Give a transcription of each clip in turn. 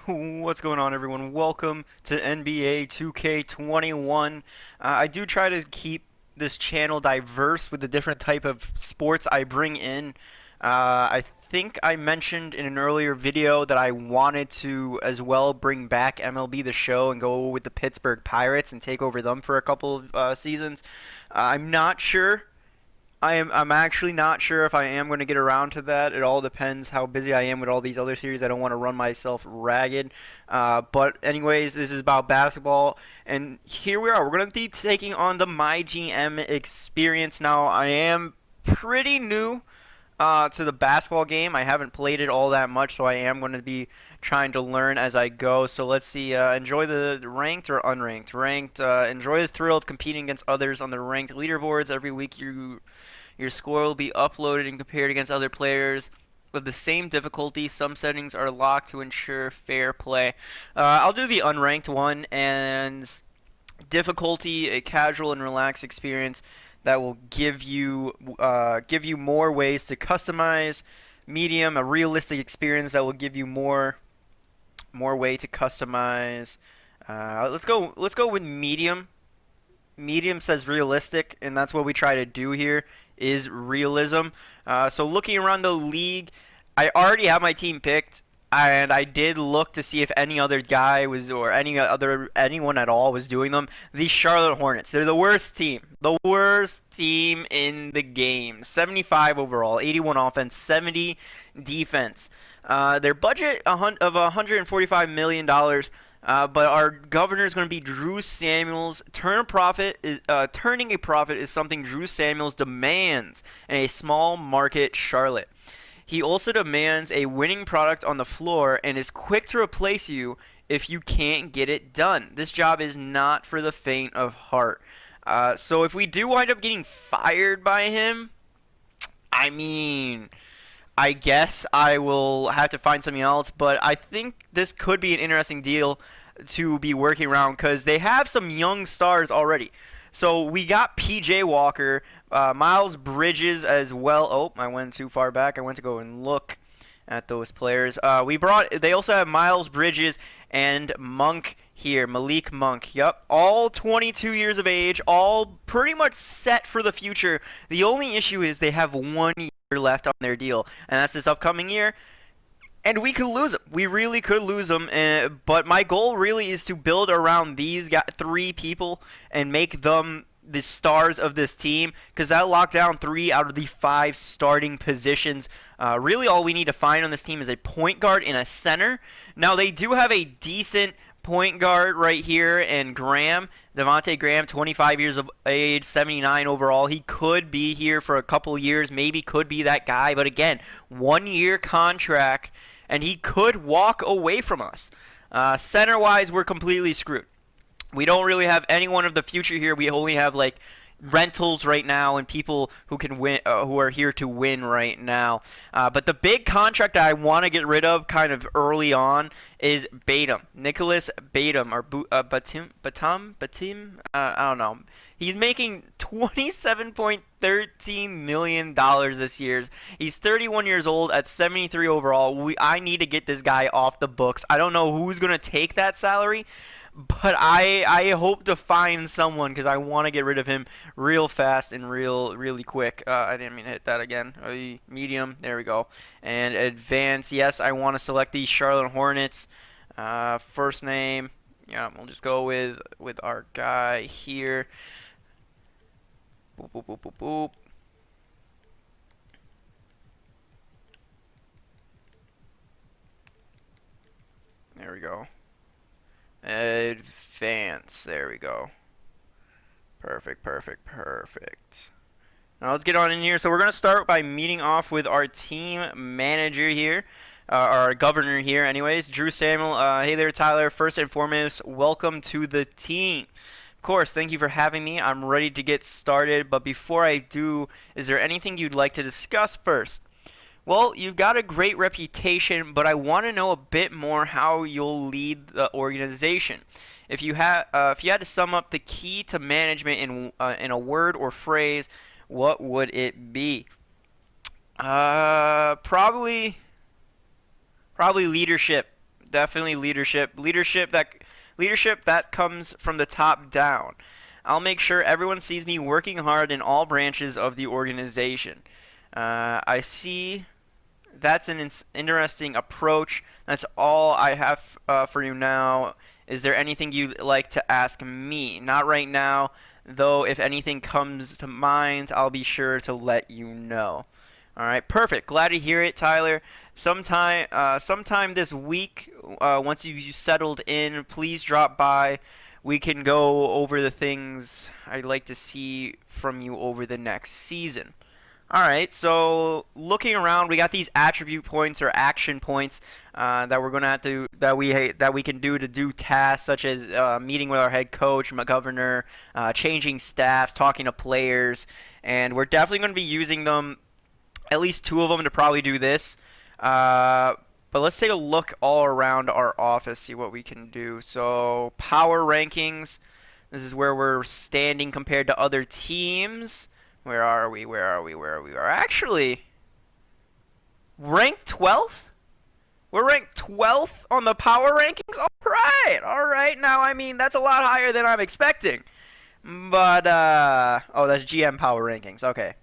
What's going on, everyone? Welcome to NBA 2K21. I do try to keep this channel diverse with the different type of sports I bring in. I think I mentioned in an earlier video that I wanted to as well bring back MLB The Show and go with the Pittsburgh Pirates and take over them for a couple of seasons. I'm not sure. I'm actually not sure if I am going to get around to that. It all depends how busy I am with all these other series. I don't want to run myself ragged. But anyways, this is about basketball, and here we are. We're going to be taking on the MyGM experience. Now, I am pretty new to the basketball game. I haven't played it all that much, so I am going to be trying to learn as I go. So let's see. Enjoy the ranked or unranked. Ranked. Enjoy the thrill of competing against others on the ranked leaderboards. Every week, your score will be uploaded and compared against other players with the same difficulty. Some settings are locked to ensure fair play. I'll do the unranked one, and difficulty, a casual and relaxed experience that will give you more ways to customize. Medium, a realistic experience that will give you more way to customize. Let's go with medium. Medium says realistic, and that's what we try to do here is realism. So looking around the league, I already have my team picked, and I did look to see if any other guy was or anyone at all was doing them. The Charlotte Hornets, they're the worst team in the game. 75 overall, 81 offense, 70 defense. Their budget of $145 million. But our governor is going to be Drew Samuels. Turning a profit is something Drew Samuels demands in a small market Charlotte. He also demands a winning product on the floor and is quick to replace you if you can't get it done. This job is not for the faint of heart. So if we do wind up getting fired by him, I mean, I guess I will have to find something else, but I think this could be an interesting deal to be working around because they have some young stars already. So we got PJ Walker, Miles Bridges as well. Oh, I went too far back. I went to go and look at those players. They also have Miles Bridges and Monk here, Malik Monk. Yep, all 22 years of age, all pretty much set for the future. The only issue is they have 1 year left on their deal, and that's this upcoming year. And we could lose them. We really could lose them. But my goal really is to build around these three people and make them the stars of this team, because that'll lock down 3 out of the 5 starting positions. Really, all we need to find on this team is a point guard and a center. Now, they do have a decent point guard right here in Graham. Devontae Graham, 25 years of age, 79 overall. He could be here for a couple years, maybe could be that guy. But again, 1 year contract, and he could walk away from us. Center-wise, we're completely screwed. We don't really have anyone of the future here. We only have like rentals right now and people who can win, who are here to win right now. But the big contract that I want to get rid of kind of early on is Batum. Nicholas Batum, or Batum? I don't know. He's making $27.13 million this year. He's 31 years old at 73 overall. I need to get this guy off the books. I don't know who's going to take that salary, but I hope to find someone because I want to get rid of him real fast and really quick. I didn't mean to hit that again. Medium, there we go. And advance, yes, I want to select the Charlotte Hornets. First name, yeah, we'll just go with our guy here. Boop, boop, boop, boop, boop. There we go. Advance. There we go. Perfect. Now let's get on in here. So we're going to start by meeting off with our team manager here. Our governor here anyways. Drew Samuel. Hey there, Tyler. First and foremost, welcome to the team. Of course, thank you for having me. I'm ready to get started. But before I do, is there anything you'd like to discuss first? Well, you've got a great reputation, but I want to know a bit more how you'll lead the organization. If you had to sum up the key to management in a word or phrase, what would it be? Probably leadership. Definitely leadership. Leadership that comes from the top down. I'll make sure everyone sees me working hard in all branches of the organization. I see that's an interesting approach. That's all I have for you now. Is there anything you'd like to ask me? Not right now, though. If anything comes to mind, I'll be sure to let you know. All right, perfect. Glad to hear it, Tyler. Sometime this week, once you settled in, please drop by. We can go over the things I'd like to see from you over the next season. All right, so looking around, we got these attribute points or action points that we're gonna have to that we can do to do tasks such as meeting with our head coach, my governor, changing staffs, talking to players, and we're definitely going to be using them, at least two of them, to probably do this. Uh, but let's take a look all around our office, see what we can do. So power rankings. This is where we're standing compared to other teams. Where are we? Where are we? Where are we? We're actually ranked 12th? We're ranked 12th on the power rankings? All right. Now, I mean, that's a lot higher than I'm expecting. But, oh, that's GM power rankings. Okay.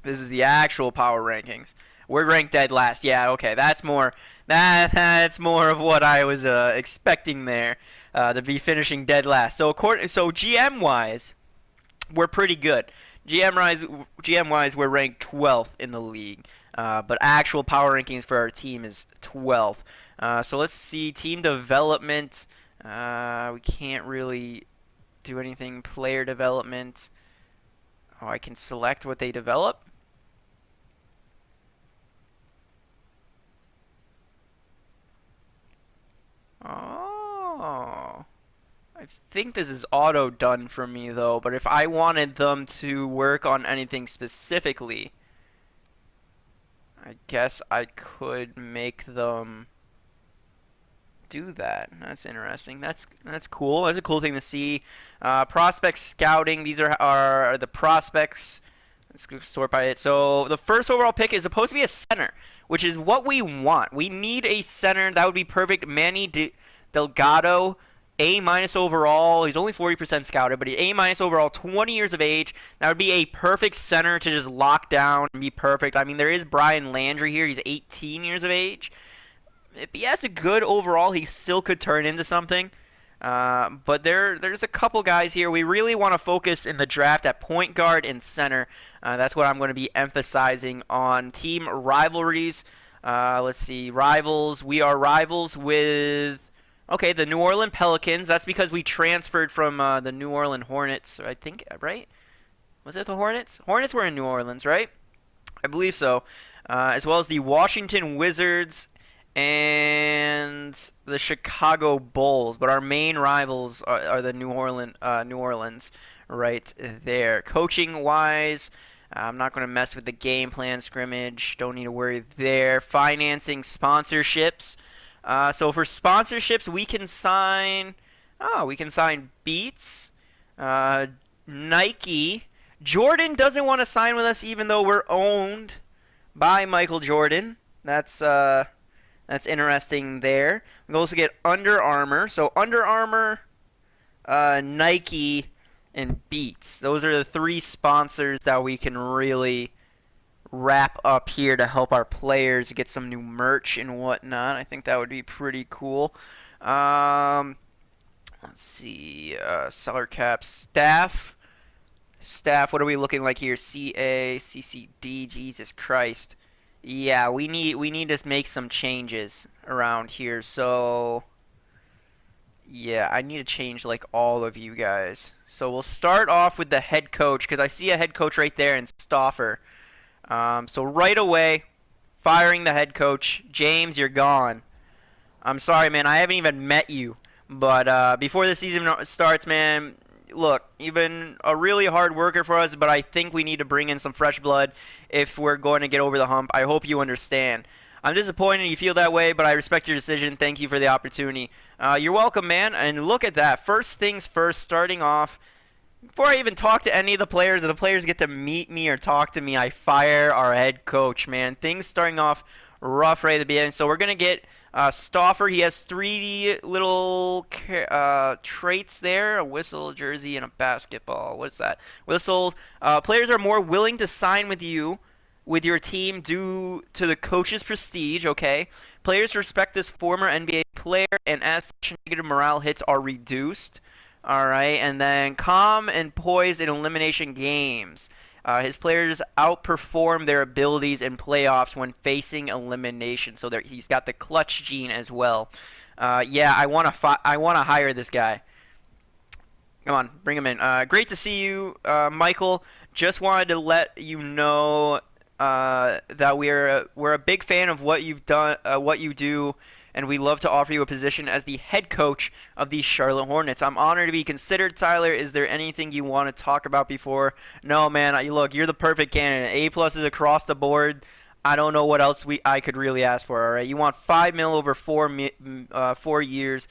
This is the actual power rankings. We're ranked dead last. Yeah, okay. That's more of what I was expecting there, to be finishing dead last. So GM-wise, we're pretty good. GM wise, we're ranked 12th in the league. But actual power rankings for our team is 12th. So let's see team development. We can't really do anything. Player development. Oh, I can select what they develop. Oh. I think this is auto done for me though, but if I wanted them to work on anything specifically, I guess I could make them do that. That's interesting. That's cool. That's a cool thing to see. Prospect scouting. These are the prospects. Let's go sort by it. So the first overall pick is supposed to be a center, which is what we want. We need a center. That would be perfect. Delgado, A minus overall. He's only 40% scouted, but he's A minus overall, 20 years of age. That would be a perfect center to just lock down and be perfect. I mean, there is Brian Landry here. He's 18 years of age. If he has a good overall, he still could turn into something. But there's a couple guys here. We really want to focus in the draft at point guard and center. That's what I'm going to be emphasizing on. Team rivalries. Let's see. Rivals. We are rivals with, okay, the New Orleans Pelicans. That's because we transferred from the New Orleans Hornets, I think, right? Was it the Hornets? Hornets were in New Orleans, right? I believe so. As well as the Washington Wizards and the Chicago Bulls, but our main rivals are the New Orleans right there. Coaching wise, I'm not going to mess with the game plan scrimmage. Don't need to worry there. Financing sponsorships. So for sponsorships, we can sign. Oh, we can sign Beats, Nike. Jordan doesn't want to sign with us, even though we're owned by Michael Jordan. That's interesting there. We also get Under Armour. So Under Armour, Nike, and Beats. Those are the three sponsors that we can really wrap up here to help our players get some new merch and whatnot. I think that would be pretty cool. Let's see. Salary cap staff. Staff, what are we looking like here? CA, CCD, Jesus Christ. Yeah, we need to make some changes around here. So yeah, I need to change like all of you guys. So we'll start off with the head coach because I see a head coach right there in Stauffer. So right away, firing the head coach. James, you're gone. I'm sorry, man. I haven't even met you. But before the season starts, man, look, you've been a really hard worker for us, but I think we need to bring in some fresh blood if we're going to get over the hump. I hope you understand. I'm disappointed you feel that way, but I respect your decision. Thank you for the opportunity. You're welcome, man. And look at that. First things first, starting off, before I even talk to any of the players, or the players get to meet me or talk to me, I fire our head coach, man. Things starting off rough right at the beginning. So we're going to get Stauffer, he has three little traits there: a whistle, jersey, and a basketball. What's that? Whistles. Players are more willing to sign with you, with your team, due to the coach's prestige. Okay. Players respect this former NBA player, and as such, negative morale hits are reduced. All right, and then calm and poise in elimination games. His players outperform their abilities in playoffs when facing elimination. So he's got the clutch gene as well. Yeah, I want to hire this guy. Come on, bring him in. Great to see you, Michael. Just wanted to let you know that we're a big fan of what you've done, what you do, and we love to offer you a position as the head coach of the Charlotte Hornets. I'm honored to be considered, Tyler. Is there anything you want to talk about before? No, man. Look, you're the perfect candidate. A+ is across the board. I don't know what else I could really ask for. All right, you want 5 mil over 4 years.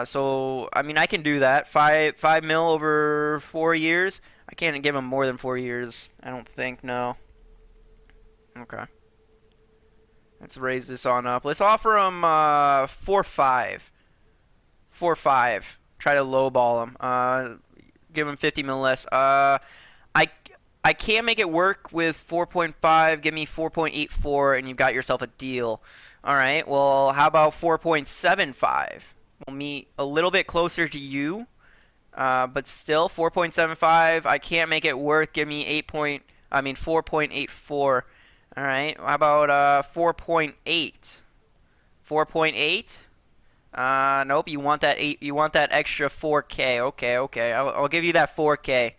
So I mean, I can do that. Five mil over 4 years. I can't give him more than 4 years. I don't think. No. Okay. Let's raise this on up. Let's offer him 4.5. 4.5. Try to lowball him. Give him 50 mil less. I I can't make it work with 4.5. Give me 4.84, and you've got yourself a deal. All right. Well, how about 4.75? We'll meet a little bit closer to you, but still 4.75. I can't make it work. Give me 4.84. All right. How about 4.8? 4.8? Nope. You want that 8? You want that extra 4K? Okay, okay. I'll give you that 4K.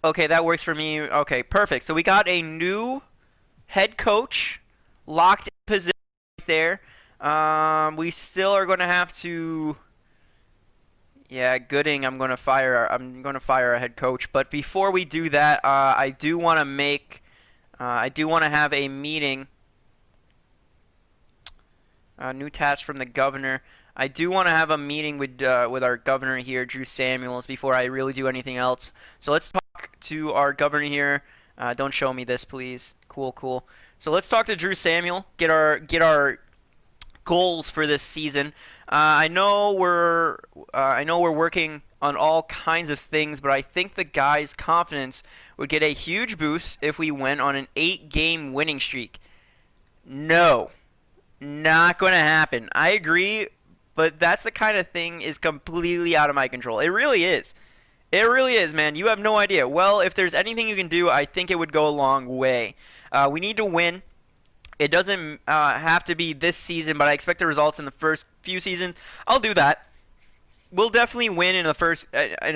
Okay, that works for me. Okay, perfect. So we got a new head coach locked in position right there. We still are going to have to. Yeah, Gooding. I'm going to fire. I'm going to fire a head coach. But before we do that, I do want to make. I do want to have a meeting. New task from the governor. I do want to have a meeting with our governor here, Drew Samuels, before I really do anything else. So let's talk to our governor here. Don't show me this, please. Cool, cool. So let's talk to Drew Samuel. Get our goals for this season. I know we're working on all kinds of things, but I think the guys' confidence would get a huge boost if we went on an 8-game winning streak. No. Not going to happen. I agree, but that's the kind of thing is completely out of my control. It really is. It really is, man. You have no idea. Well, if there's anything you can do, I think it would go a long way. We need to win. It doesn't have to be this season, but I expect the results in the first few seasons. I'll do that. We'll definitely win in a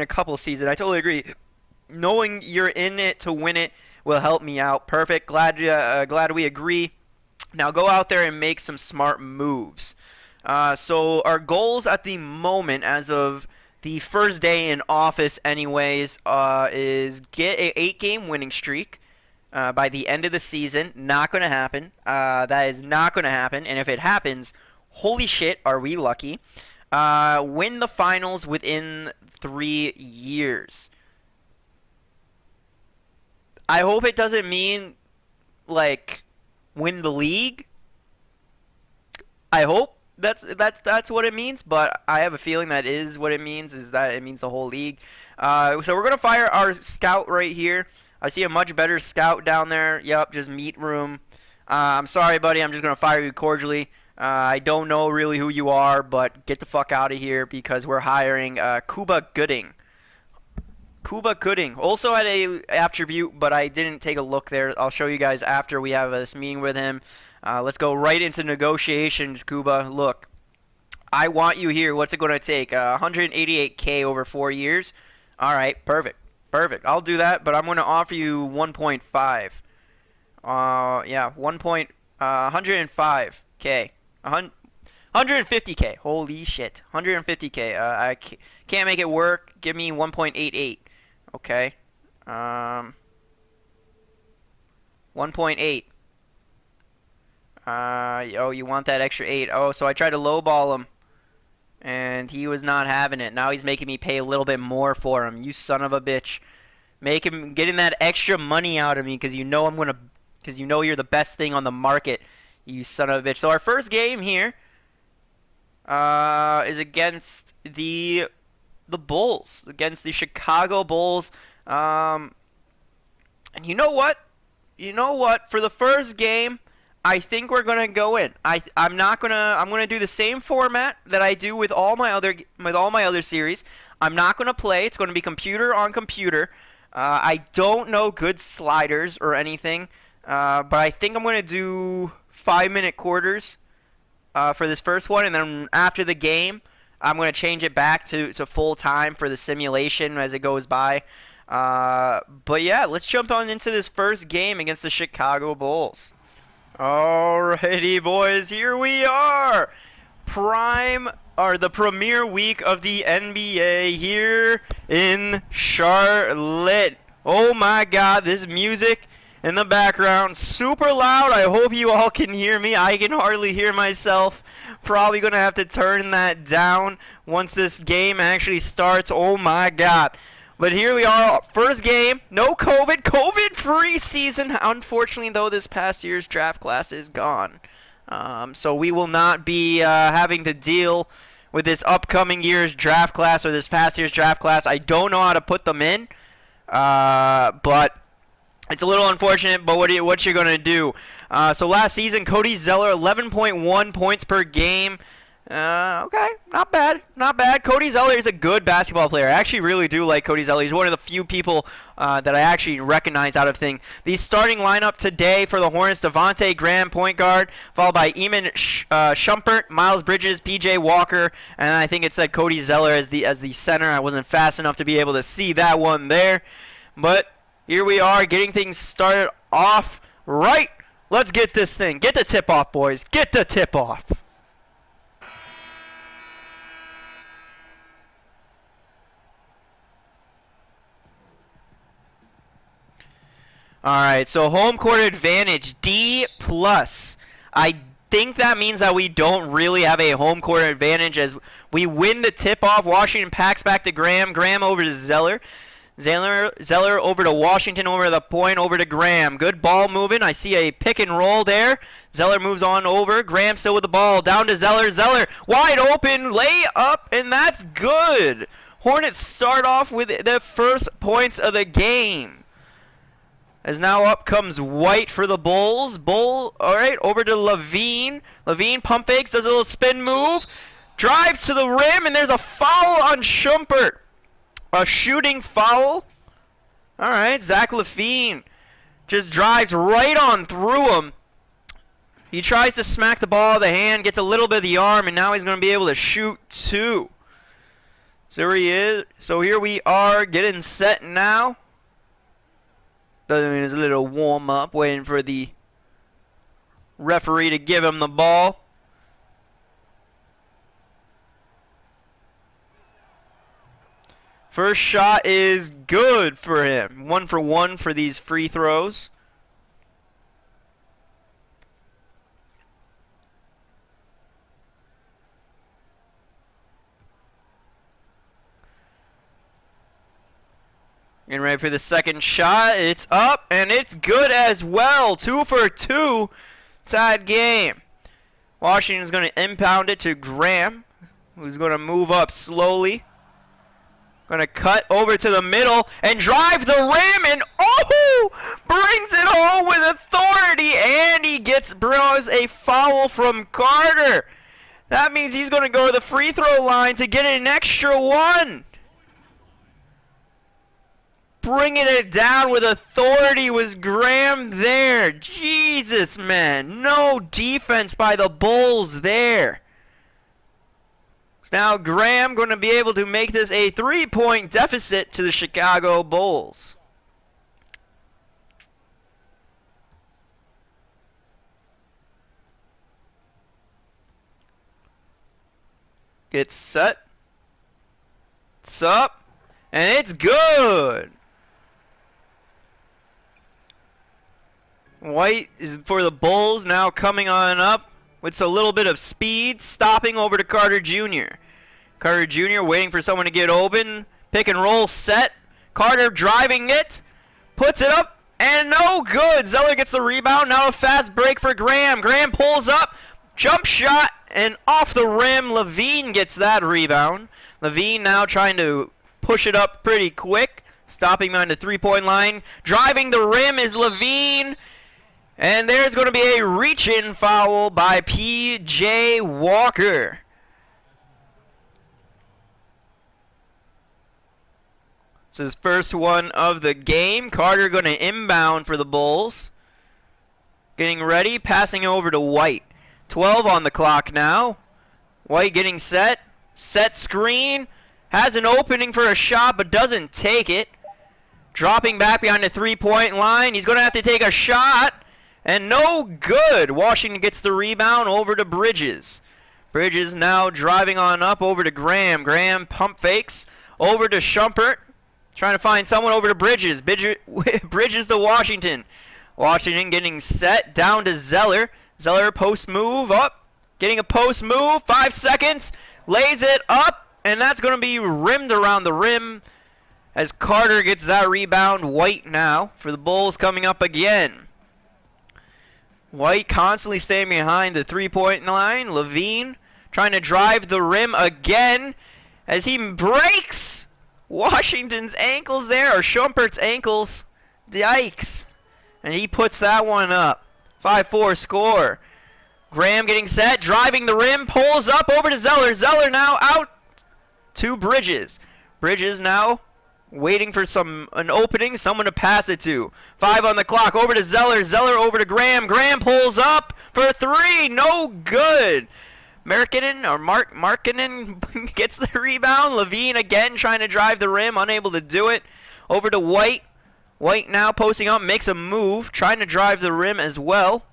couple seasons. I totally agree. Knowing you're in it to win it will help me out. Perfect. Glad we agree. Now go out there and make some smart moves. So our goals at the moment, as of the first day in office anyways, is get a 8-game winning streak by the end of the season. Not going to happen. That is not going to happen. And if it happens, holy shit, are we lucky. Win the finals within 3 years. I hope it doesn't mean, like, win the league. I hope that's what it means, but I have a feeling that is what it means. Is that it means the whole league. So we're gonna fire our scout right here. I see a much better scout down there. Yep, just meat room. I'm sorry, buddy. I'm just gonna fire you cordially. I don't know really who you are, but get the fuck out of here because we're hiring Cuba Gooding. Cuba Gooding also had a attribute, but I didn't take a look there. I'll show you guys after we have this meeting with him. Let's go right into negotiations, Cuba. Look, I want you here. What's it going to take? 188K over 4 years. All right, perfect, perfect. I'll do that, but I'm going to offer you 1.5. Yeah, 105K. 150K. Holy shit. 150K. I can't make it work. Give me 1.88. Okay. 1.8. Oh, you want that extra 8. Oh, so I tried to lowball him. And he was not having it. Now he's making me pay a little bit more for him. You son of a bitch. Make him getting that extra money out of me because you know I'm gonna because you know you're the best thing on the market. You son of a bitch. So our first game here is against the Bulls, against the Chicago Bulls. And you know what? You know what? For the first game, I think we're gonna go in. I'm gonna do the same format that I do with all my other series. I'm not gonna play. It's gonna be computer on computer. I don't know good sliders or anything, but I think I'm gonna do 5-minute quarters for this first one, and then after the game, I'm going to change it back to full time for the simulation as it goes by. But yeah, let's jump on into this first game against the Chicago Bulls. Alrighty, boys, here we are. The premiere week of the NBA here in Charlotte. Oh my God, this music in the background, super loud. I hope you all can hear me. I can hardly hear myself. Probably gonna have to turn that down once this game actually starts. Oh my God. But here we are, first game, no COVID-free season. Unfortunately, though, this past year's draft class is gone. So we will not be having to deal with this upcoming year's draft class or this past year's draft class. I don't know how to put them in, but it's a little unfortunate, but what you're going to do. So last season, Cody Zeller, 11.1 points per game. Okay, not bad, not bad. Cody Zeller is a good basketball player. I actually really do like Cody Zeller. He's one of the few people that I actually recognize out of thing. The starting lineup today for the Hornets: Devontae Graham, point guard, followed by Eamon Shumpert, Miles Bridges, PJ Walker, and I think it said Cody Zeller as the center. I wasn't fast enough to be able to see that one there, but here we are getting things started off right. Let's get this thing. Get the tip off, boys. Get the tip off. Alright, so home court advantage, D+. I think that means that we don't really have a home court advantage as we win the tip-off. Washington packs back to Graham. Graham over to Zeller. Zeller over to Washington, over the point, over to Graham. Good ball moving. I see a pick and roll there. Zeller moves on over. Graham still with the ball. Down to Zeller. Zeller wide open. Lay up, and that's good. Hornets start off with the first points of the game. As now up comes White for the Bulls. Alright, over to Levine. Levine pump fakes, does a little spin move. Drives to the rim, and there's a foul on Shumpert. A shooting foul. Alright, Zach LaVine just drives right on through him. He tries to smack the ball out of the hand, gets a little bit of the arm, and now he's going to be able to shoot two. So here he is. So here we are getting set now. Doing his little warm-up, waiting for the referee to give him the ball. First shot is good for him. 1 for 1 for these free throws. Getting ready for the second shot. It's up, and it's good as well. 2 for 2. Tied game. Washington's going to impound it to Graham, who's going to move up slowly. Going to cut over to the middle and drive the rim, and oh! Brings it home with authority, and he draws a foul from Carter. That means he's going to go to the free throw line to get an extra one. Bringing it down with authority was Graham there. Jesus, man. No defense by the Bulls there. So now Graham going to be able to make this a 3-point deficit to the Chicago Bulls. Gets set. It's up. And it's good. White is for the Bulls, now coming on up with a little bit of speed, stopping over to Carter Jr. Carter Jr. waiting for someone to get open. Pick and roll set. Carter driving it. Puts it up. And no good. Zeller gets the rebound. Now a fast break for Graham. Graham pulls up. Jump shot. And off the rim. Levine gets that rebound. Levine now trying to push it up pretty quick. Stopping behind the three-point line. Driving the rim is Levine. And there's going to be a reach-in foul by P.J. Walker. It's his first one of the game. Carter going to inbound for the Bulls. Getting ready, passing over to White. 12 on the clock now. White getting set. Set screen. Has an opening for a shot, but doesn't take it. Dropping back behind the three-point line. He's going to have to take a shot. And no good. Washington gets the rebound over to Bridges. Bridges now driving on up over to Graham. Graham pump fakes over to Shumpert. Trying to find someone over to Bridges. Bridges to Washington. Washington getting set down to Zeller. Zeller post move up. Getting a post move. 5 seconds. Lays it up. And that's going to be rimmed around the rim as Carter gets that rebound. White now for the Bulls coming up again. White constantly staying behind the three-point line. Levine trying to drive the rim again as he breaks Washington's ankles there, or Shumpert's ankles. Yikes. And he puts that one up. 5-4 score. Graham getting set, driving the rim, pulls up over to Zeller. Zeller now out to Bridges. Bridges now waiting for an opening, someone to pass it to. 5 on the clock, over to Zeller. Zeller over to Graham. Graham pulls up for 3, no good. Markkinen gets the rebound. Levine again trying to drive the rim, unable to do it. Over to White. White now posting up, makes a move, trying to drive the rim as well.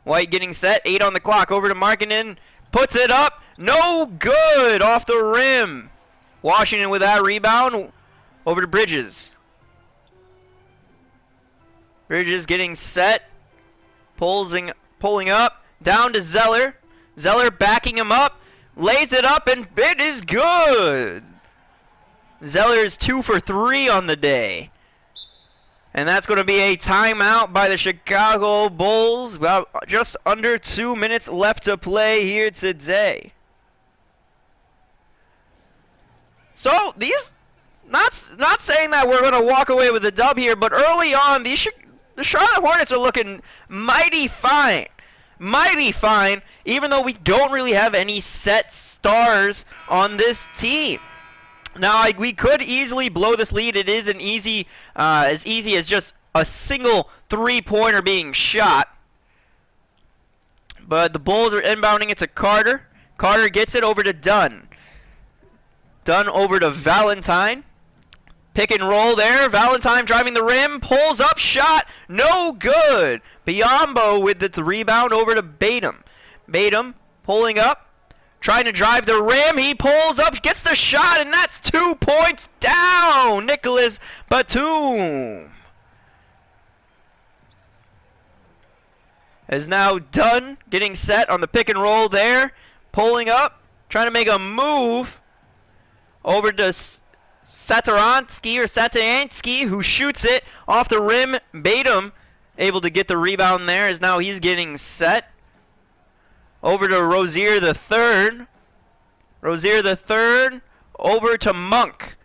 White getting set, 8 on the clock, over to Markkinen. Puts it up, no good, off the rim. Washington with that rebound, over to Bridges. Bridges getting set, pulling up, down to Zeller. Zeller backing him up, lays it up, and it is good. Zeller is 2 for 3 on the day. And that's going to be a timeout by the Chicago Bulls. About just under 2 minutes left to play here today. So these, not saying that we're going to walk away with a dub here, but early on, the Charlotte Hornets are looking mighty fine. Mighty fine, even though we don't really have any set stars on this team. Now, we could easily blow this lead. It is as easy as just a single three-pointer being shot. But the Bulls are inbounding it to Carter. Carter gets it over to Dunn. Dunn over to Valentine. Pick and roll there. Valentine driving the rim. Pulls up. Shot. No good. Biombo with the rebound over to Batum. Batum pulling up. Trying to drive the rim. He pulls up. Gets the shot. And that's 2 points down. Nicholas Batum. Is now Dunn getting set on the pick and roll there. Pulling up. Trying to make a move. Over to Satansky, who shoots it off the rim. Batum able to get the rebound there, as now he's getting set. Over to Rozier the third. Rozier the third. Over to Monk.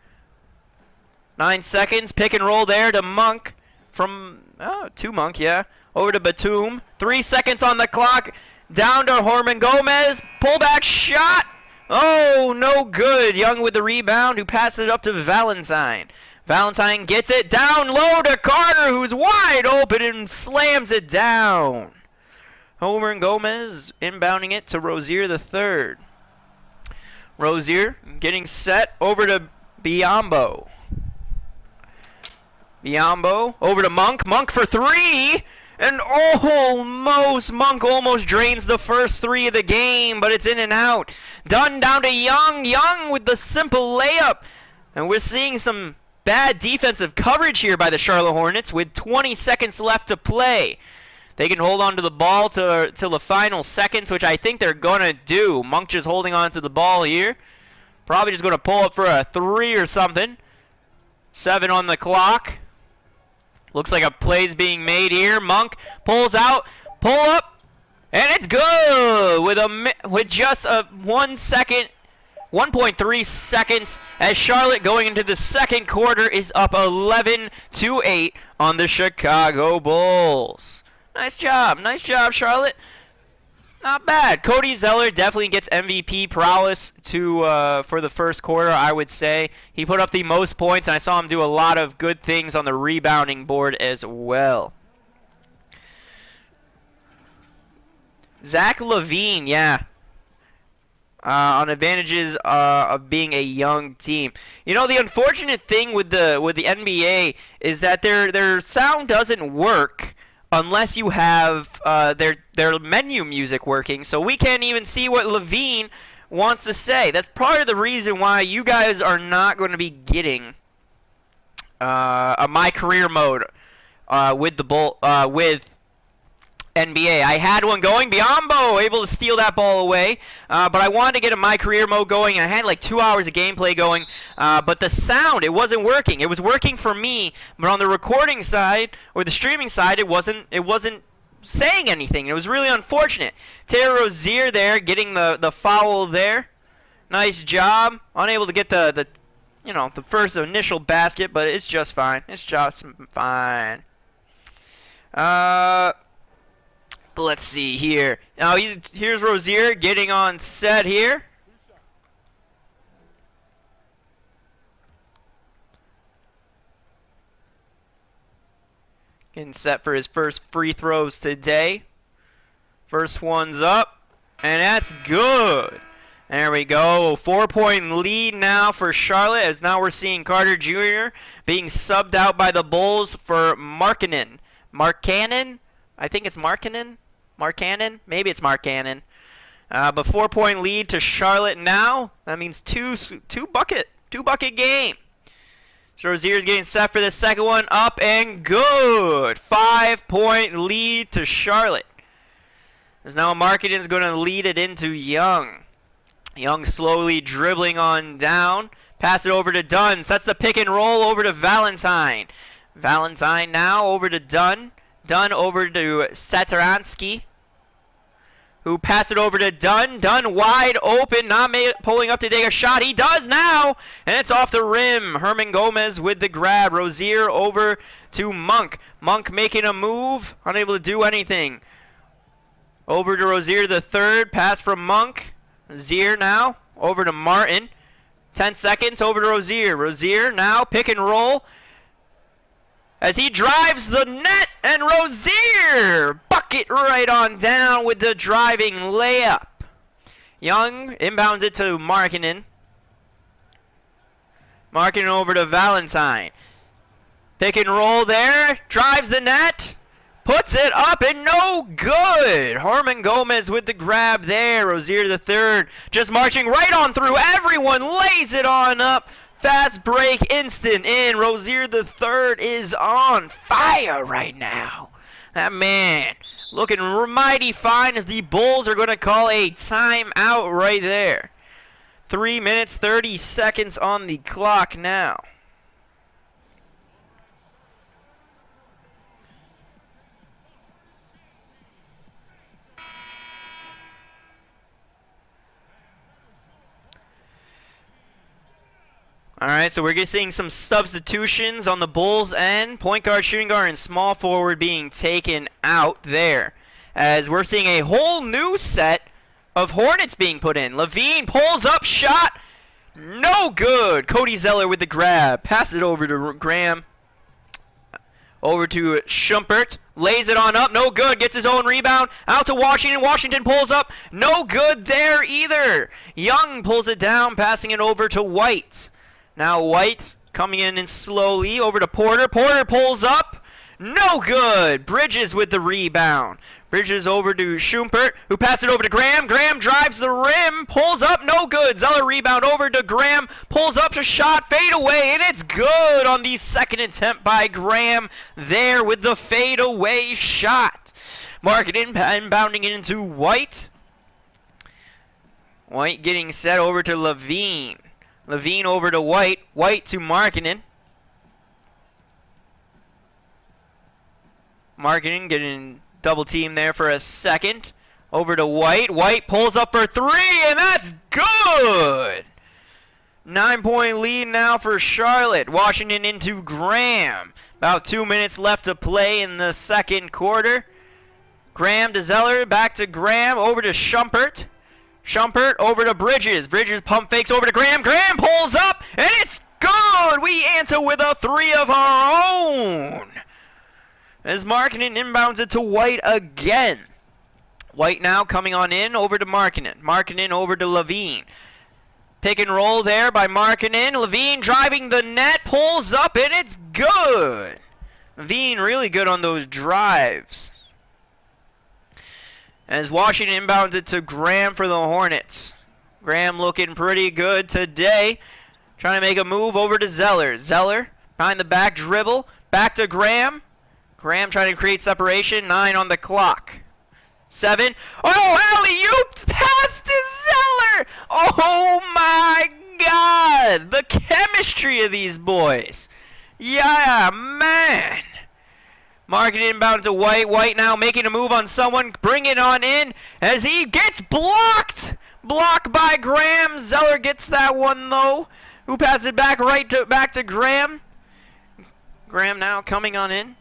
9 seconds. Pick and roll there to Monk. To Monk, yeah. Over to Batum. 3 seconds on the clock. Down to Horman Gomez. Pullback shot. Oh, no good. Young with the rebound, who passes it up to Valentine. Valentine gets it down low to Carter, who's wide open and slams it down. Homer and Gomez inbounding it to Rozier the third. Rozier getting set over to Biombo. Biombo over to Monk. Monk for 3. And Monk almost drains the first 3 of the game, but it's in and out. Dunn down to Young. Young with the simple layup. And we're seeing some bad defensive coverage here by the Charlotte Hornets with 20 seconds left to play. They can hold on to the ball till the final seconds, which I think they're going to do. Monk just holding on to the ball here. Probably just going to pull up for a 3 or something. 7 on the clock. Looks like a play's being made here. Monk pulls out, pull up, and it's good with just a 1 second, 1.3 seconds, as Charlotte going into the second quarter is up 11-8 on the Chicago Bulls. Nice job, Charlotte. Not bad. Cody Zeller definitely gets MVP prowess for the first quarter, I would say. He put up the most points, and I saw him do a lot of good things on the rebounding board as well. Zach LaVine, yeah. On advantages of being a young team. You know, the unfortunate thing with the NBA is that their sound doesn't work unless you have their menu music working, so we can't even see what Levine wants to say. That's part of the reason why you guys are not going to be getting a My Career mode with NBA. I had one going. Biombo able to steal that ball away, but I wanted to get a My Career mode going. I had like 2 hours of gameplay going, but the sound, it wasn't working. It was working for me, but on the recording side or the streaming side, it wasn't saying anything. It was really unfortunate. Taylor Rozier there getting the foul there. Nice job. Unable to get the first initial basket, but it's just fine. It's just fine. Let's see here. Now here's Rozier getting on set here. Getting set for his first free throws today. First one's up, and that's good. There we go. 4-point lead now for Charlotte, as now we're seeing Carter Jr. being subbed out by the Bulls for Markkanen. Markkanen? I think it's Markkanen. Markkanen? Maybe it's Markkanen. But 4-point lead to Charlotte now. That means two bucket game. So Rozier's getting set for the second one. Up and good. 5-point lead to Charlotte. As now Markkanen's going to lead it into Young. Young slowly dribbling on down. Pass it over to Dunn. Sets the pick and roll over to Valentine. Valentine now over to Dunn. Dunn over to Satoransky, who pass it over to Dunn. Dunn wide open, not pulling up to take a shot. He does now, and it's off the rim. Herman Gomez with the grab. Rozier over to Monk. Monk making a move, unable to do anything. Over to Rozier the third, pass from Monk. Rozier now, over to Martin. 10 seconds, over to Rozier. Rozier now, pick and roll, as he drives the net, and Rozier bucket right on down with the driving layup. Young inbounds it to Markkanen. Markkanen over to Valentine. Pick and roll there, drives the net, puts it up, and no good. Herman Gomez with the grab there. Rozier the third just marching right on through. Everyone lays it on up. Fast break, instant in. Rozier the third is on fire right now. That man looking mighty fine, as the Bulls are going to call a timeout right there. 3 minutes, 30 seconds on the clock now. Alright, so we're seeing some substitutions on the Bulls end. Point guard, shooting guard, and small forward being taken out there, as we're seeing a whole new set of Hornets being put in. LaVine pulls up, shot, no good. Cody Zeller with the grab. Pass it over to Graham. Over to Schumpert. Lays it on up, no good. Gets his own rebound. Out to Washington. Washington pulls up, no good there either. Young pulls it down, passing it over to White. Now White coming in and slowly over to Porter. Porter pulls up. No good. Bridges with the rebound. Bridges over to Schumpert, who passed it over to Graham. Graham drives the rim. Pulls up. No good. Zeller rebound over to Graham. Pulls up to shot. Fade away. And it's good on the second attempt by Graham there with the fade away shot. Markkanen inbounding it into White. White getting set over to LaVine. LaVine over to White. White to Markkanen. Marketing getting double team there for a second. Over to White. White pulls up for three, and that's good! 9-point lead now for Charlotte. Washington into Graham. About 2 minutes left to play in the second quarter. Graham to Zeller, back to Graham, over to Schumpert. Schumpert over to Bridges. Bridges pump fakes over to Graham. Graham pulls up, and it's good! We answer with a three of our own. As Markkanen inbounds it to White again. White now coming on in, over to Markkanen. Markkanen over to Levine. Pick and roll there by Markkanen. Levine driving the net, pulls up, and it's good. Levine really good on those drives. As Washington inbounds it to Graham for the Hornets. Graham looking pretty good today. Trying to make a move over to Zeller. Zeller behind the back dribble. Back to Graham. Graham trying to create separation. 9 on the clock. 7. Oh, alley-oop pass to Zeller! Oh my God! The chemistry of these boys. Yeah, man. Markkanen inbound to White. White now making a move on someone. Bring it on in as he gets blocked. Blocked by Graham. Zeller gets that one though. Who passes it back back to Graham? Graham now coming on in.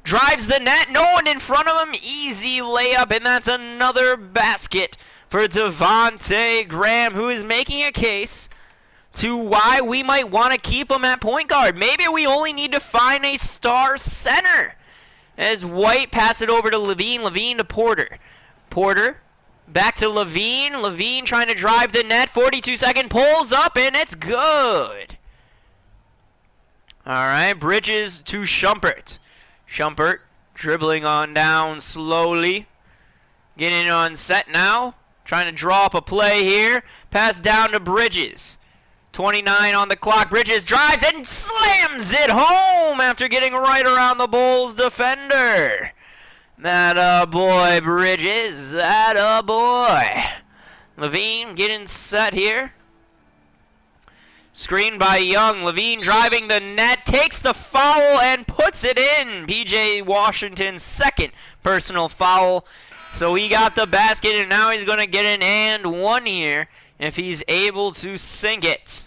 Drives the net, no one in front of him, easy layup, and that's another basket for Devontae Graham, who is making a case to why we might want to keep him at point guard. Maybe we only need to find a star center. As White passes it over to Levine, Levine to Porter. Porter back to Levine, Levine trying to drive the net, 42-second, pulls up, and it's good. All right, Bridges to Schumpert. Schumpert dribbling on down slowly. Getting on set now. Trying to draw up a play here. Pass down to Bridges. 29 on the clock. Bridges drives and slams it home after getting right around the Bulls defender. That boy, Bridges. That boy. Levine getting set here. Screened by Young. Levine driving the net, takes the foul and puts it in. P.J. Washington's second personal foul. So he got the basket, and now he's going to get an and one here if he's able to sink it.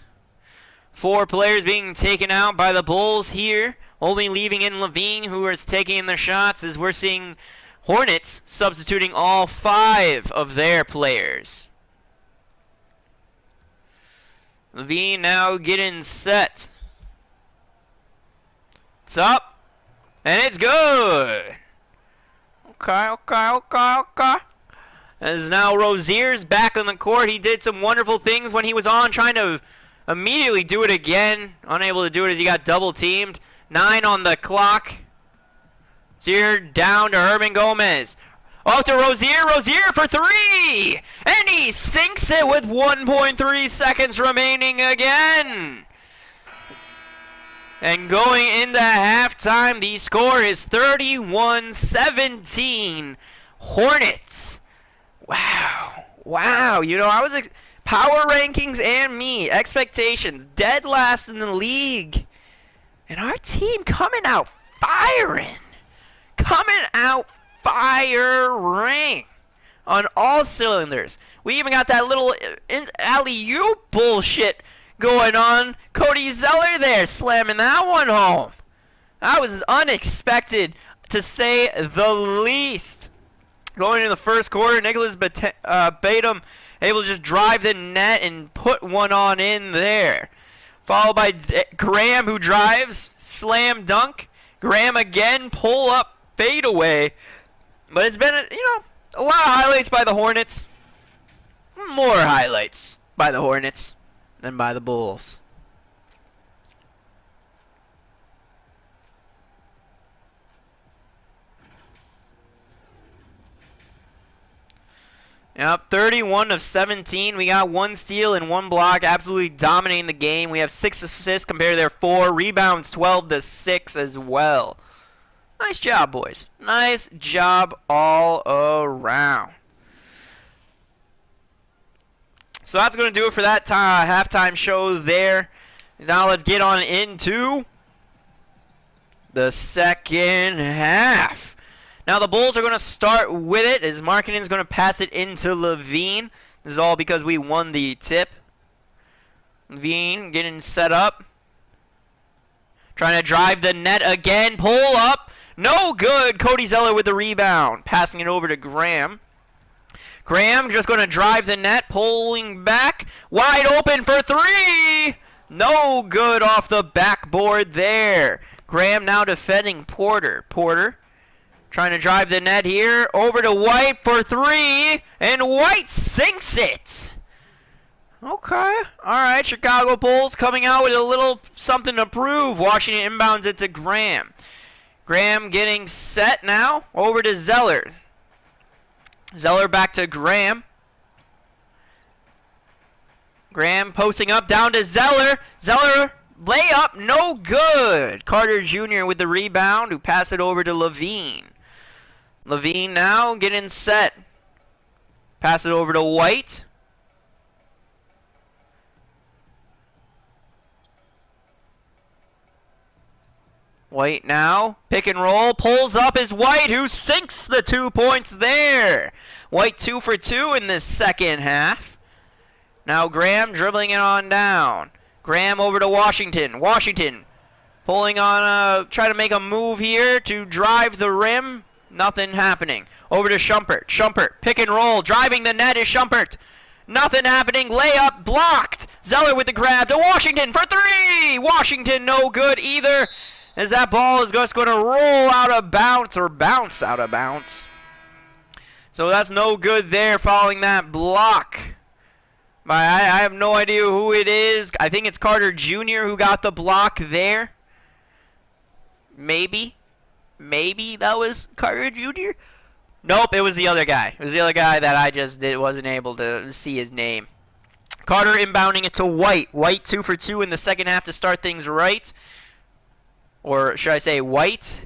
4 players being taken out by the Bulls here. Only leaving in Levine, who is taking the shots, as we're seeing Hornets substituting all 5 of their players. Levine now getting set. It's up. And it's good. Okay. As now Rozier's back on the court. He did some wonderful things when he was on, trying to immediately do it again. Unable to do it as he got double teamed. 9 on the clock. Rozier down to Herman Gomez. Off to Rozier. Rozier for 3! And he sinks it with 1.3 seconds remaining again. And going into halftime, the score is 31-17. Hornets. Wow. You know, I was power rankings and me, expectations, dead last in the league. And our team coming out firing. Firing on all cylinders. We even got that little alley-oop bullshit going on. Cody Zeller there slamming that one home. That was unexpected, to say the least. Going into the first quarter, Nicholas Batum able to just drive the net and put one on in there. Followed by Graham, who drives, slam dunk. Graham again, pull up, fade away. But it's been, a lot of highlights by the Hornets. More highlights by the Hornets than by the Bulls. Yep, 31 of 17. We got 1 steal and 1 block, absolutely dominating the game. We have 6 assists compared to their 4. Rebounds 12 to 6 as well. Nice job, boys. Nice job all around. So that's going to do it for that halftime show there. Now let's get on into the second half. Now the Bulls are going to start with it as Markkanen's going to pass it into Levine. This is all because we won the tip. Levine getting set up. Trying to drive the net again. Pull up. No good. Cody Zeller with the rebound. Passing it over to Graham. Graham just going to drive the net. Pulling back. Wide open for three. No good off the backboard there. Graham now defending Porter. Porter trying to drive the net here. Over to White for three. And White sinks it. Okay. Alright, Chicago Bulls coming out with a little something to prove. Washington inbounds it to Graham. Graham getting set now. Over to Zeller. Zeller back to Graham. Graham posting up down to Zeller. Zeller layup, no good. Carter Jr. with the rebound, who pass it over to Levine. Levine now getting set. Pass it over to White. White now, pick and roll, pulls up is White, who sinks the 2 points there. White 2 for 2 in this second half. Now Graham dribbling it on down. Graham over to Washington. Washington pulling on, trying to make a move here to drive the rim. Nothing happening. Over to Shumpert. Shumpert, pick and roll, driving the net is Shumpert. Nothing happening, layup blocked. Zeller with the grab to Washington for three. Washington no good either, as that ball is just going to roll out of bounds, or bounce out of bounds. So that's no good there following that block. I have no idea who it is. I think it's Carter Jr. who got the block there. Maybe that was Carter Jr. Nope, it was the other guy. It was the other guy that I just wasn't able to see his name. Carter inbounding it to White. White 2 for 2 in the second half to start things right. Or should I say White?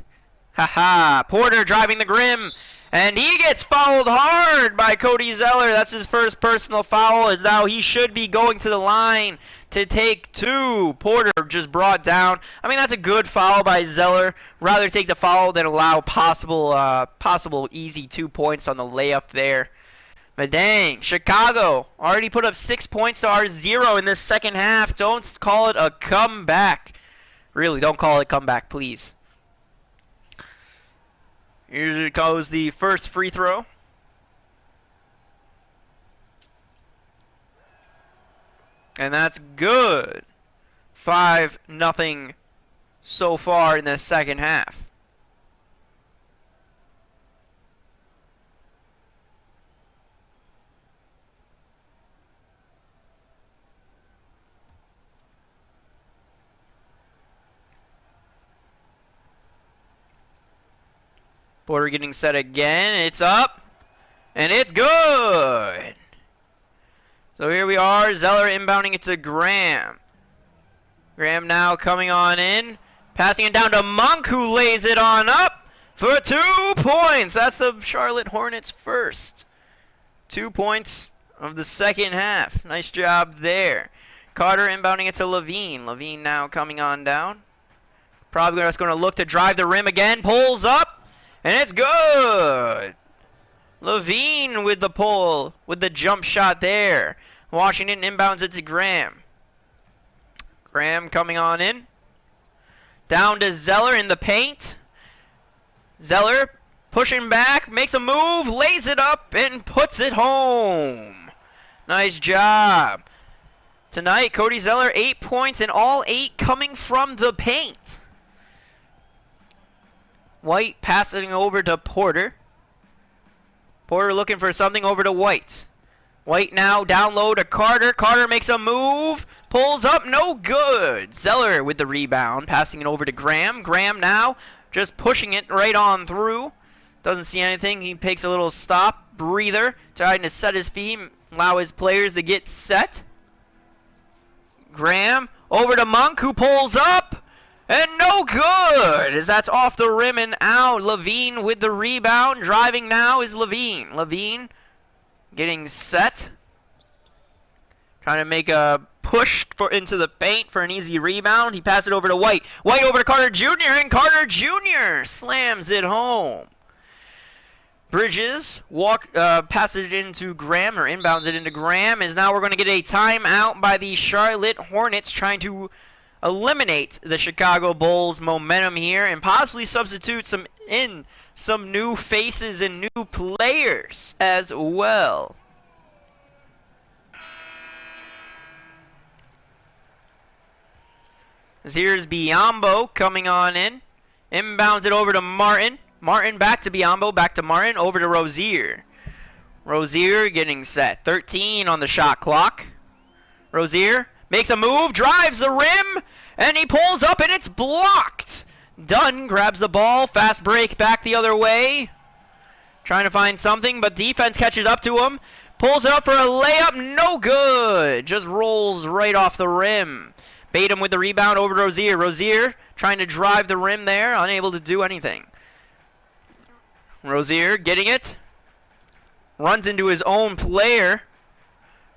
Haha. Porter driving the rim. And he gets fouled hard by Cody Zeller. That's his first personal foul, as now he should be going to the line to take two. Porter just brought down. I mean, that's a good foul by Zeller. Rather take the foul than allow possible easy 2 points on the layup there. But dang, Chicago already put up 6 points to our 0 in this second half. Don't call it a comeback. Really, don't call it a comeback, please. Here goes the first free throw. And that's good. 5-0 so far in the second half. Porter getting set again. It's up. And it's good. So here we are. Zeller inbounding it to Graham. Graham now coming on in. Passing it down to Monk, who lays it on up for 2 points. That's the Charlotte Hornets' first. 2 points of the second half. Nice job there. Carter inbounding it to Levine. Levine now coming on down. Probably just going to look to drive the rim again. Pulls up. And it's good. Levine with the pull, with the jump shot there. Washington inbounds it to Graham. Graham coming on in. Down to Zeller in the paint. Zeller pushing back, makes a move, lays it up, and puts it home. Nice job. Tonight, Cody Zeller, 8 points, and all 8 coming from the paint. White passing over to Porter. Porter looking for something over to White. White now down low to Carter. Carter makes a move. Pulls up, no good. Zeller with the rebound, passing it over to Graham. Graham now just pushing it right on through. Doesn't see anything. He takes a little stop, breather, trying to set his feet, allow his players to get set. Graham over to Monk, who pulls up. And no good, as that's off the rim and out. Levine with the rebound. Driving now is Levine. Levine getting set. Trying to make a pushed into the paint for an easy rebound. He passed it over to White. White over to Carter Jr. and Carter Jr. slams it home. Bridges passes it into Graham, or inbounds it into Graham, as now we're going to get a timeout by the Charlotte Hornets, trying to eliminate the Chicago Bulls' momentum here and possibly substitute some new faces and new players as well. As here's Biombo coming on in. Inbounds it over to Martin. Martin back to Biombo, back to Martin, over to Rozier. Rozier getting set. 13 on the shot clock. Rozier makes a move, drives the rim, and he pulls up and it's blocked. Dunn grabs the ball, fast break back the other way. Trying to find something, but defense catches up to him. Pulls it up for a layup, no good. Just rolls right off the rim. Bait him with the rebound over to Rozier. Rozier trying to drive the rim there, unable to do anything. Rozier getting it. Runs into his own player.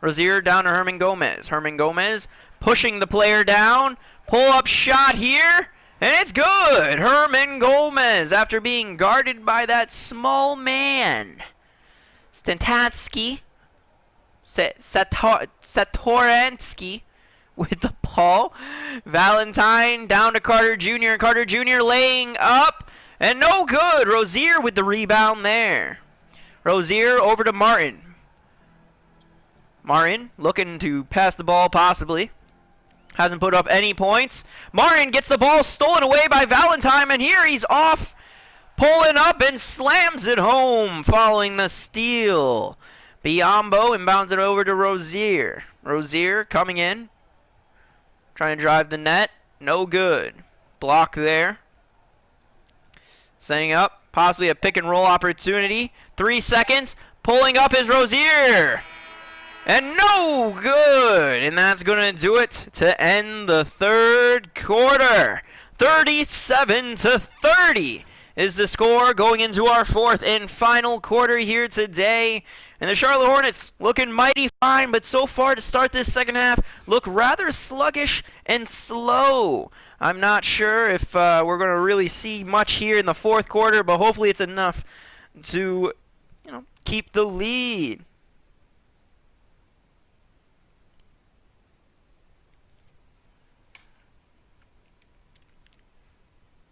Rozier down to Herman Gomez. Herman Gomez pushing the player down. Pull up shot here. And it's good. Herman Gomez, after being guarded by that small man. Stentansky. Satoransky with the ball. Valentine down to Carter Jr. Carter Jr. laying up. And no good. Rozier with the rebound there. Rozier over to Martin. Martin looking to pass the ball possibly. Hasn't put up any points. Martin gets the ball stolen away by Valentine, and here he's off, pulling up and slams it home following the steal. Biombo inbounds it over to Rozier. Rozier coming in, trying to drive the net. No good. Block there. Setting up possibly a pick and roll opportunity. 3 seconds. Pulling up is Rozier. And no good. And that's going to do it to end the third quarter. 37-30 is the score going into our fourth and final quarter here today. And the Charlotte Hornets looking mighty fine, but so far to start this second half look rather sluggish and slow. I'm not sure if we're going to really see much here in the fourth quarter, but hopefully it's enough to, keep the lead.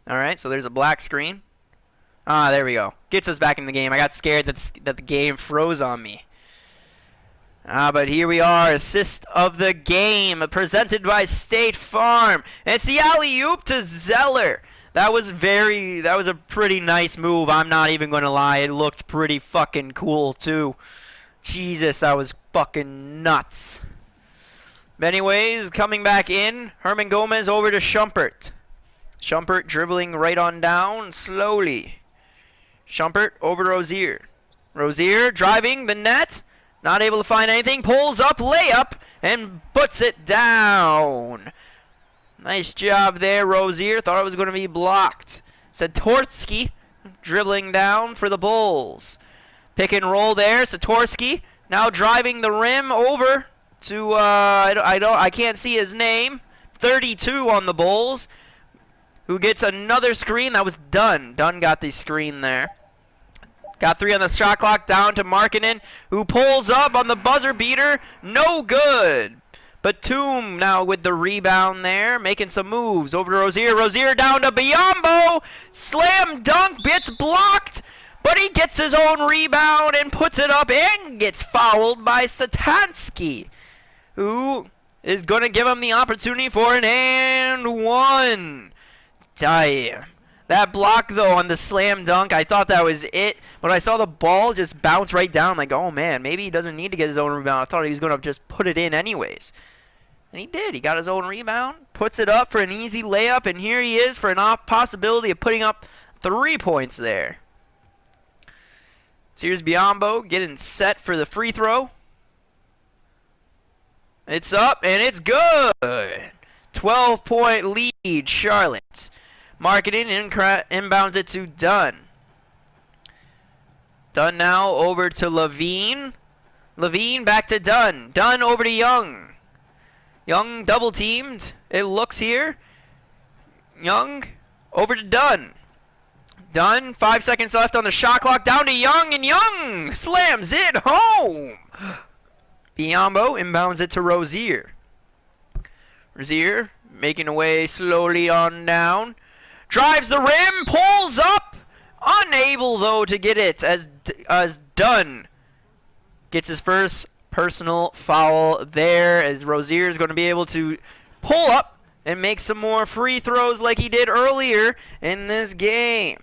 All right, so there's a black screen. Ah, there we go. Gets us back in the game. I got scared that the game froze on me. But here we are, assist of the game, presented by State Farm. And it's the alley-oop to Zeller. That was a pretty nice move. I'm not even going to lie. It looked pretty fucking cool, too. Jesus, that was fucking nuts. But anyways, coming back in, Herman Gomez over to Schumpert. Schumpert dribbling right on down, slowly. Schumpert over to Rozier. Rozier driving the net. Not able to find anything. Pulls up, layup, and puts it down. Nice job there, Rozier. Thought it was going to be blocked. Satorsky dribbling down for the Bulls. Pick and roll there. Satorsky now driving the rim over to I can't see his name. 32 on the Bulls. Who gets another screen? That was Dunn. Dunn got the screen there. Got 3 on the shot clock, down to Markkanen, who pulls up on the buzzer beater. No good. Batum now with the rebound there, making some moves. Over to Rozier. Rozier down to Biombo. Slam dunk. Gets blocked. But he gets his own rebound and puts it up and gets fouled by Satansky, who is going to give him the opportunity for an and one. Damn. That block, though, on the slam dunk, I thought that was it. But I saw the ball just bounce right down. Like, oh, man, maybe he doesn't need to get his own rebound. I thought he was going to just put it in anyways. And he did. He got his own rebound, puts it up for an easy layup, and here he is for an possibility of putting up 3 points there. So here's Biombo getting set for the free throw. It's up, and it's good. 12-point lead, Charlotte. Markkanen inbounds it to Dunn. Dunn now over to Levine. Levine back to Dunn. Dunn over to Young. Young double teamed. It looks here. Young over to Dunn. Dunn, 5 seconds left on the shot clock. Down to Young, and Young slams it home. Biombo inbounds it to Rozier. Rozier making away slowly on down. Drives the rim, pulls up. Unable, though, to get it as Dunn gets his first personal foul there, as Rozier is going to be able to pull up and make some more free throws like he did earlier in this game.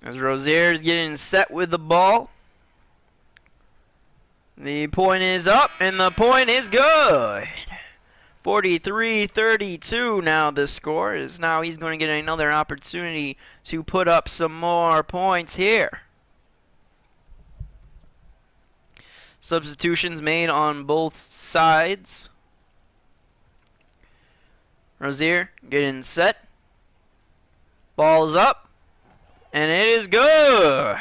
As Rozier is getting set with the ball. The point is up, and the point is good. 43-32 now the score is. Now he's going to get another opportunity to put up some more points here. Substitutions made on both sides. Rozier getting set. Ball's up. And it is good.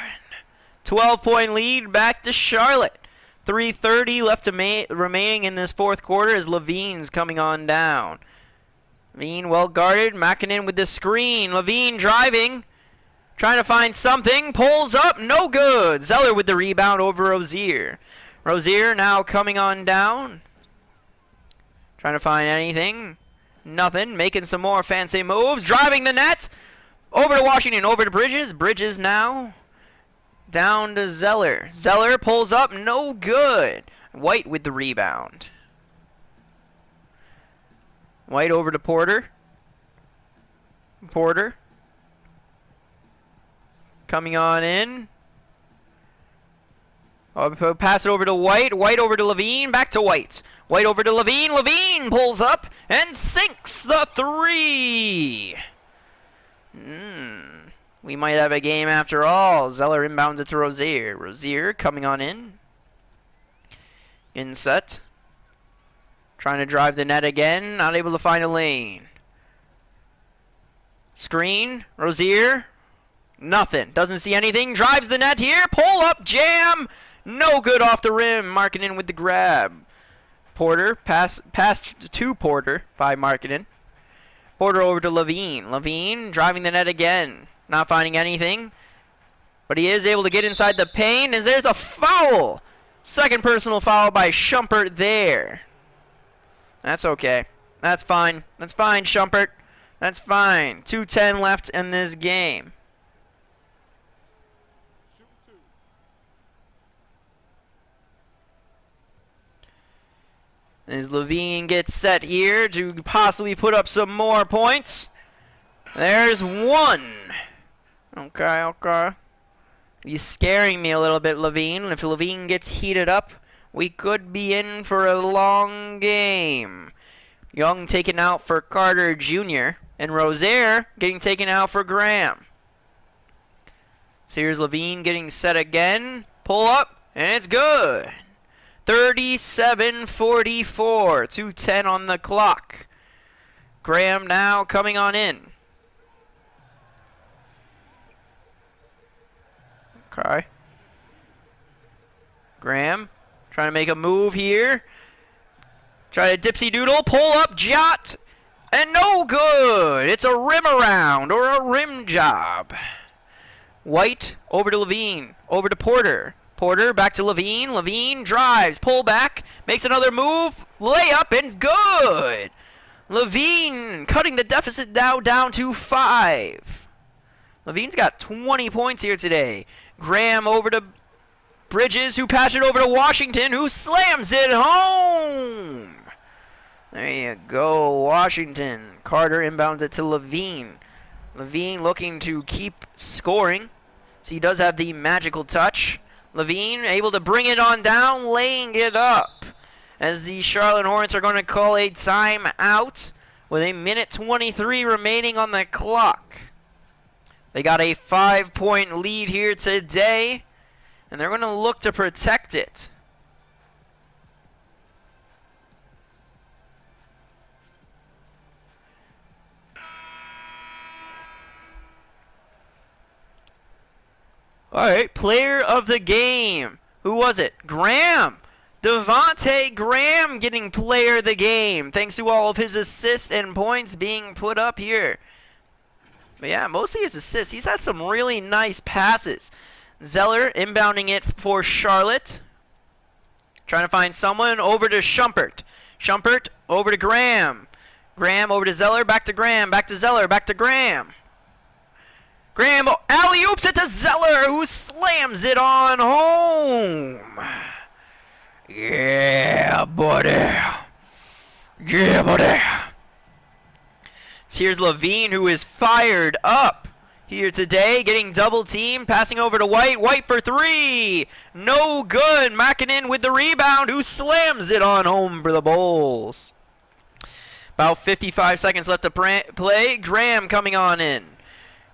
12-point lead back to Charlotte. 3:30 left remaining in this fourth quarter as Levine's coming on down. Levine well guarded. Makinen with the screen. Levine driving. Trying to find something. Pulls up. No good. Zeller with the rebound over Rozier. Rozier now coming on down. Trying to find anything. Nothing. Making some more fancy moves. Driving the net. Over to Washington, over to Bridges. Bridges now down to Zeller. Zeller pulls up, no good. White with the rebound. White over to Porter. Porter coming on in. Pass it over to White. White over to Levine. Back to White. White over to Levine. Levine pulls up and sinks the three. We might have a game after all. Zeller inbounds it to Rozier. Rozier coming on in. In set. Trying to drive the net again. Not able to find a lane. Screen. Rozier. Nothing. Doesn't see anything. Drives the net here. Pull up. Jam. No good off the rim. Markkanen with the grab. Porter. Pass to Porter by Markkanen. Porter over to Levine. Levine driving the net again. Not finding anything. But he is able to get inside the paint. And there's a foul. Second personal foul by Shumpert there. That's okay. That's fine. That's fine, Shumpert. That's fine. 2:10 left in this game. As Levine gets set here to possibly put up some more points. There's one. Okay. He's scaring me a little bit, Levine. If Levine gets heated up, we could be in for a long game. Young taken out for Carter Jr. and Rozier getting taken out for Graham. So here's Levine getting set again. Pull up, and it's good. 37-44, 2:10 on the clock. Graham now coming on in. Okay. Graham trying to make a move here. Try to dipsy doodle, pull up, jot, and no good. It's a rim around or a rim job. White over to Levine, over to Porter. Porter back to Levine. Levine drives, pull back, makes another move, layup, and good. Levine cutting the deficit now down to 5. Levine's got 20 points here today. Graham over to Bridges, who passed it over to Washington, who slams it home. There you go, Washington. Carter inbounds it to Levine. Levine looking to keep scoring. So he does have the magical touch. Levine able to bring it on down, laying it up. As the Charlotte Hornets are going to call a timeout with 1:23 remaining on the clock. They got a 5-point lead here today. And they're going to look to protect it. Alright, player of the game. Who was it? Graham! Devontae Graham getting player of the game. Thanks to all of his assists and points being put up here. But yeah, mostly his assists. He's had some really nice passes. Zeller inbounding it for Charlotte. Trying to find someone. Over to Shumpert. Shumpert over to Graham. Graham over to Zeller. Back to Graham. Back to Zeller. Back to Graham. Graham alley-oops it to Zeller, who slams it on home. Yeah, buddy. Yeah, buddy. So here's Levine, who is fired up here today, getting double teamed, passing over to White. White for three. No good. Mackinnon with the rebound, who slams it on home for the Bulls. About 55 seconds left to play. Graham coming on in.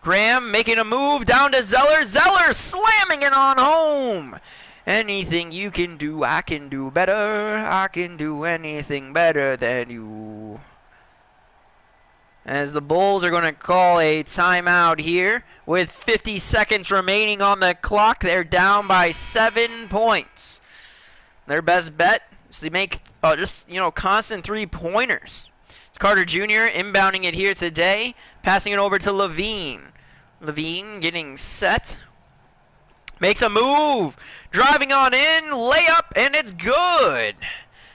Graham making a move down to Zeller. Zeller slamming it on home. Anything you can do, I can do better. I can do anything better than you. As the Bulls are going to call a timeout here with 50 seconds remaining on the clock. They're down by 7 points. Their best bet is to make constant three-pointers. It's Carter Jr. inbounding it here today, passing it over to Levine. Levine getting set. Makes a move. Driving on in. Layup, and it's good.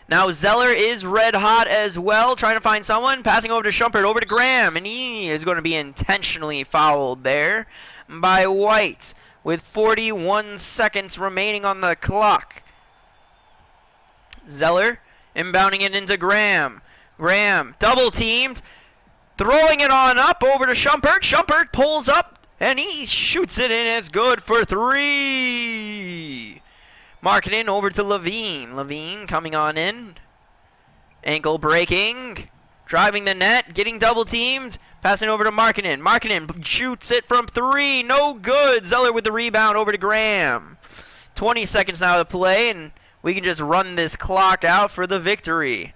Now Zeller is red hot as well. Trying to find someone. Passing over to Shumpert. Over to Graham. And he is going to be intentionally fouled there by White. With 41 seconds remaining on the clock. Zeller inbounding it into Graham. Graham double teamed. Throwing it on up over to Shumpert. Shumpert pulls up. And he shoots it in. It's good for three. Marketing over to Levine. Levine coming on in. Ankle breaking. Driving the net. Getting double teamed. Passing over to Marketing. Marketing shoots it from three. No good. Zeller with the rebound over to Graham. 20 seconds now to play. And we can just run this clock out for the victory.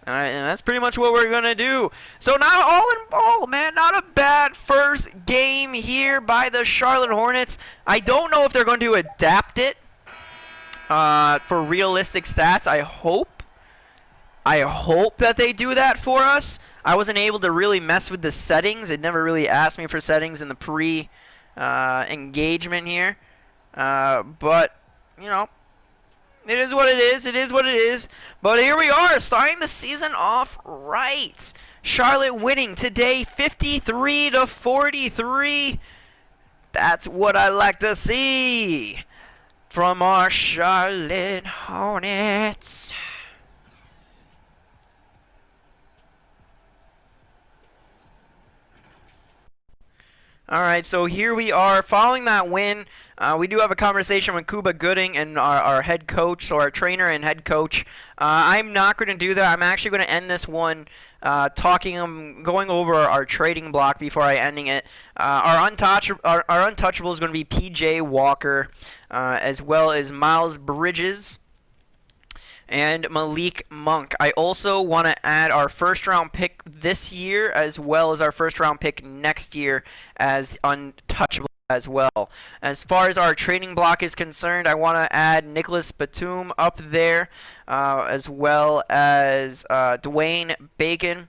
Alright, and that's pretty much what we're going to do. So now, all in all, man, not a bad first game here by the Charlotte Hornets. I don't know if they're going to adapt it for realistic stats. I hope that they do that for us. I wasn't able to really mess with the settings. It never really asked me for settings in the pre-engagement here. But, you know, it is what it is. It is what it is. But here we are, starting the season off right. Charlotte winning today 53-43. That's what I like to see from our Charlotte Hornets. Alright, so here we are following that win. We do have a conversation with Cuba Gooding and our head coach, so our trainer and head coach. I'm not going to do that. I'm actually going to end this one going over our trading block before I ending it. Our untouchable is going to be P.J. Walker, as well as Miles Bridges and Malik Monk. I also want to add our first round pick this year as well as our first round pick next year as untouchable as well. As far as our trading block is concerned, I want to add Nicholas Batum up there, as well as Dwayne Bacon.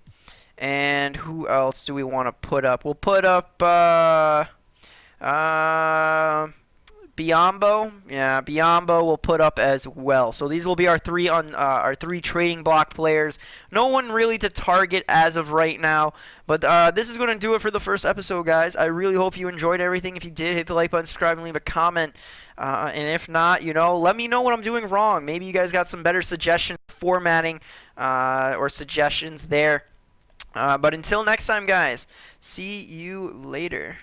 And who else do we want to put up? We'll put up Biombo. Yeah, Biombo will put up as well. So these will be our three trading block players. No one really to target as of right now. But this is going to do it for the first episode, guys. I really hope you enjoyed everything. If you did, hit the like button, subscribe, and leave a comment. And if not, let me know what I'm doing wrong. Maybe you guys got some better suggestions, formatting, or suggestions there. But until next time, guys, see you later.